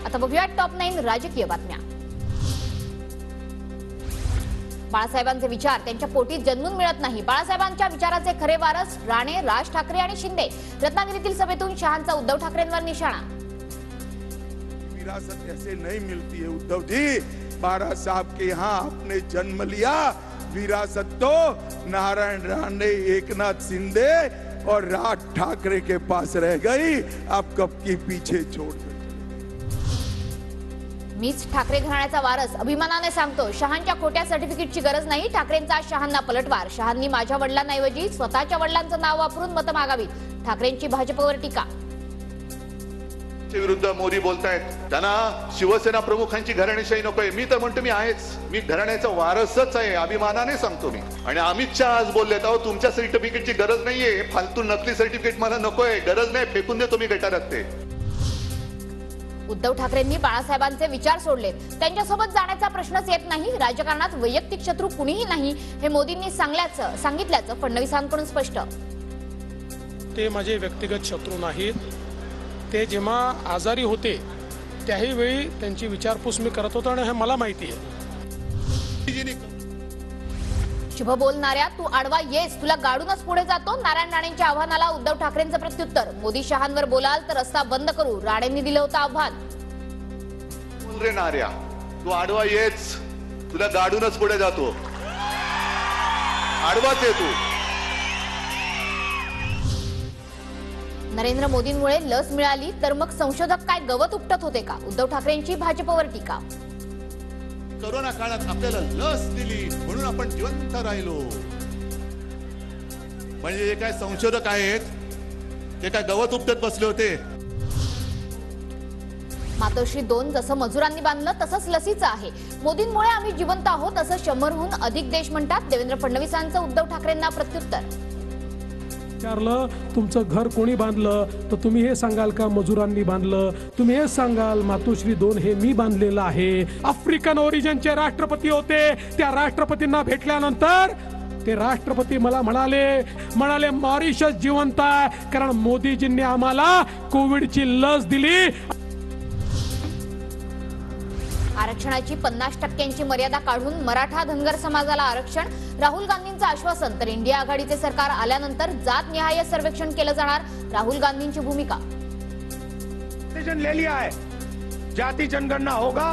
आता बघूया टॉप 9 राजकीय बातम्या। बाळासाहेबांचे विचार त्यांच्या पोटी जन्मून मिळत नाही। बाळासाहेबांच्या विचाराचे खरे वारस राणे, राज ठाकरे आणि शिंदे। रत्नागिरीतील सभेतून शहांचा उद्धव ठाकरेंवर निशाणा। विरासत ऐसे नहीं मिलती है उद्धव जी। बाळा साहब के यहाँ आपने जन्म लिया, विरासत तो नारायण राणे, एकनाथ शिंदे और राज ठाकरे के पास रह गई। आप कब की पीछे छोड़ गए। मीच ठाकरे घराण्याचा वारस अभिमानाने सांगतो। शहांच्या खोट्या सर्टिफिकेटची गरज नाही। ठाकरेंचा शहांना पलटवार। शहांनी माझ्या वडिलांऐवजी स्वतःच्या वडिलांचं नाव वापरून मतं मागावीत। ठाकरेंची भाजपवर टीका। विरुद्ध मोदी बोलतायत, त्यांना शिवसेना प्रमुखांची घराणेशाही नकोय। मी तर म्हणतो मी आहेच, मी घराण्याचा वारसच आहे, अभिमानाने सांगतो मी। आणि अमित शहा आज बोललेत, अहो तुमच्या सर्टिफिकेटची गरज नाहीये, फालतू नकली सर्टिफिकेट मला नकोय, गरज नाही, फेकून दे तुम्ही गटारात ते। उद्धव ठाकरेंनी बाळासाहेबांचे विचार सोडले, त्यांच्यासोबत जाण्याचा प्रश्नच येत नाही। राजकारणात वैयक्तिक शत्रू कुणीही नाही हे मोदींनी सांगितल्याचं फडणवीसांकडून स्पष्ट। ते माझे व्यक्तिगत शत्रू नाहीत। ते जेव्हा आजारी होते त्याही वेळी त्यांची विचारपूस मी करत होतो आणि हे मला माहिती आहे। शुभ बोलणाऱ्या तू आडवा येस, तुला गाडूनच पुढे जातो। नारायण राणेंच्या आव्हानाला उद्धव ठाकरेंचं प्रत्युत्तर। मोदी शहांवर बोलाल तर रस्ता बंद करू, राणेंनी दिलं होतं आव्हान। बोल रे नार्या, तू आडवा येच, तुला गाडूनच पुढे जातो। आडवाच आहे तू। नरेंद्र मोदींमुळे लस मिळाली तर मग संशोधक काय गवत उपटत होते का? उद्धव ठाकरेंची भाजपवर टीका। कोरोना काळात आपल्याला लस दिली म्हणून आपण जिवंत राहिलो, म्हणजे जे काय संशोधक आहेत ते काय गवत उपटत बसले होते। मातोश्री 2 जसं मजुरांनी बांधलं तसंच लसीचं आहे। मोदींमुळे आम्ही जिवंत आहोत असं 100हून अधिक देश म्हणतात। देवेंद्र फडणवीसांचं उद्धव ठाकरेंना प्रत्युत्तर। विचारलं तुमचं घर कोणी बांधलं तर तुम्ही हे सांगाल का मजुरांनी बांधलं? तुम्ही हे सांगाल मातोश्री 2 हे मी बांधलेलं आहे। आफ्रिकन ओरिजिनचे राष्ट्रपती होते, त्या राष्ट्रपतींना भेटल्यानंतर ते राष्ट्रपती मला म्हणाले मॉरिशस जिवंत आहे कारण मोदीजींनी आम्हाला कोविडची लस दिली। आरक्षणाची 50% मर्यादा काढून मराठा धनगर समाजाला आरक्षण। राहुल गांधींचं आश्वासन, तर इंडिया आघाडीचे सरकार आल्यानंतर जातनिहाय सर्वेक्षण केलं जाणार। राहुल गांधींची भूमिका। डिसीजन ले लिया है, जाति जनगणना होगा।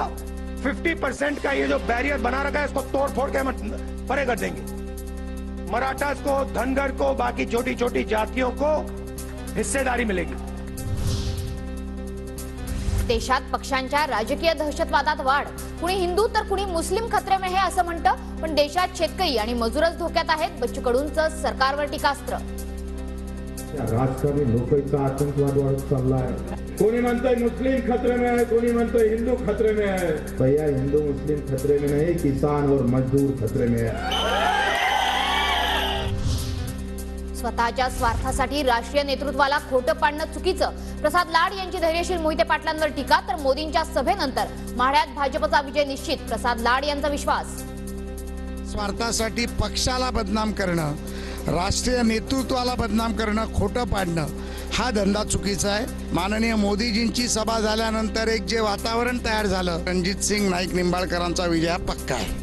50% का ये जो बैरियर बना रखा है इसको तोड़ फोड़ के हम परे कर देंगे। मराठास को, धनगर को, बाकी छोटी छोटी जातियों को हिस्सेदारी मिलेगी। देशात पक्षांच्या राजकीय दहशतवादात वाढ। कुणी हिंदू तर कुणी मुस्लिम खतरे में है असं म्हणतं, पण देशात शेतकरी आणि मजूरच धोक्यात आहेत। बच्चू कडूंचं सरकारवर टीकास्त्र। राजकारणी लोकांचा आतंकवाद वाढत चाललाय। कोणी म्हणतंय मुस्लिम खतरे में है, कोणी म्हणतंय हिंदू खतरे में है। भैया हिंदू मुस्लिम खतरे में नहीं, किसान और मजदूर खतरे में है। स्वतःच्या स्वार्थासाठी राष्ट्रीय नेतृत्वाला खोटं पाडणं चुकीचं। प्रसाद लाड यांची धैर्यशील मोहिते पाटलांवर टीका, तर मोदींच्या सभेनंतर माढ्यात भाजपचा विजय निश्चित। प्रसाद लाड यांचा विश्वास। स्वार्थासाठी पक्षाला बदनाम करणं, राष्ट्रीय नेतृत्वाला बदनाम करणं, खोटं पाडणं हा धंदा चुकीचा आहे। माननीय मोदीजींची सभा झाल्यानंतर एक जे वातावरण तयार झालं, रणजित सिंग नाईक निंबाळकरांचा विजय पक्का आहे।